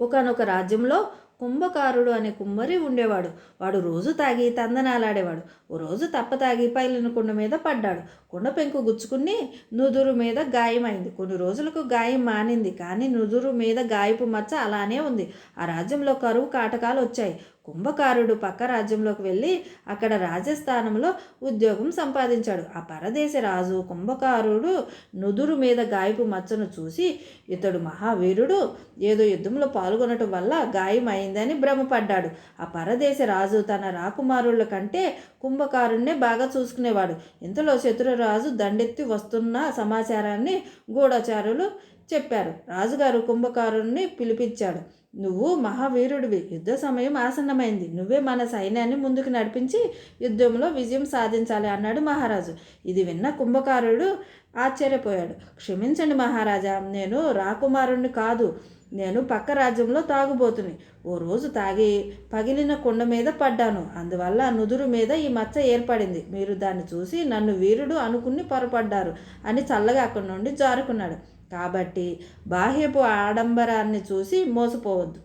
ఒకానొక రాజ్యంలో కుంభకారుడు అనే కుమ్మరి ఉండేవాడు. వాడు రోజు తాగి తందనాలాడేవాడు. ఓ రోజు తాగి పైలిన కుండ మీద పడ్డాడు. కుండ పెంకు గుచ్చుకుని నుదురు మీద గాయమైంది. కొన్ని రోజులకు గాయం మానింది, కానీ నుదురు మీద గాయపు మచ్చ అలానే ఉంది. ఆ రాజ్యంలో కరువు కాటకాలు వచ్చాయి. కుంభకారుడు పక్క రాజ్యంలోకి వెళ్ళి అక్కడ రాజస్థానంలో ఉద్యోగం సంపాదించాడు. ఆ పరదేశ రాజు కుంభకారుడు నుదురు మీద గాయపు మచ్చను చూసి, ఇతడు మహావీరుడు, ఏదో యుద్ధంలో పాల్గొనటం వల్ల గాయం అయిందని భ్రమపడ్డాడు. ఆ పరదేశ రాజు తన రాకుమారుల కంటే కుంభకారుణ్ణే బాగా చూసుకునేవాడు. ఇంతలో శత్రురాజు దండెత్తి వస్తున్న సమాచారాన్ని గూఢచారులు చెప్పారు. రాజుగారు కుంభకారుణ్ణి పిలిపించాడు. నువ్వు మహావీరుడివి, యుద్ధ సమయం ఆసన్నమైంది, నువ్వే మన సైన్యాన్ని ముందుకు నడిపించి యుద్ధంలో విజయం సాధించాలి అన్నాడు మహారాజు. ఇది విన్న కుంభకారుడు ఆశ్చర్యపోయాడు. క్షమించండి మహారాజా, నేను రాకుమారుణ్ణి కాదు, నేను పక్క రాజ్యంలో తాగుబోతుని. ఓ రోజు తాగి పగిలిన కుండ మీద పడ్డాను, అందువల్ల నుదురు మీద ఈ మచ్చ ఏర్పడింది. మీరు దాన్ని చూసి నన్ను వీరుడు అనుకుని పొరపడ్డారు అని చల్లగా అక్కడి నుండి జారుకున్నాడు. కాబట్టి బాహ్యపు ఆడంబరాన్ని చూసి మోసపోవద్దు.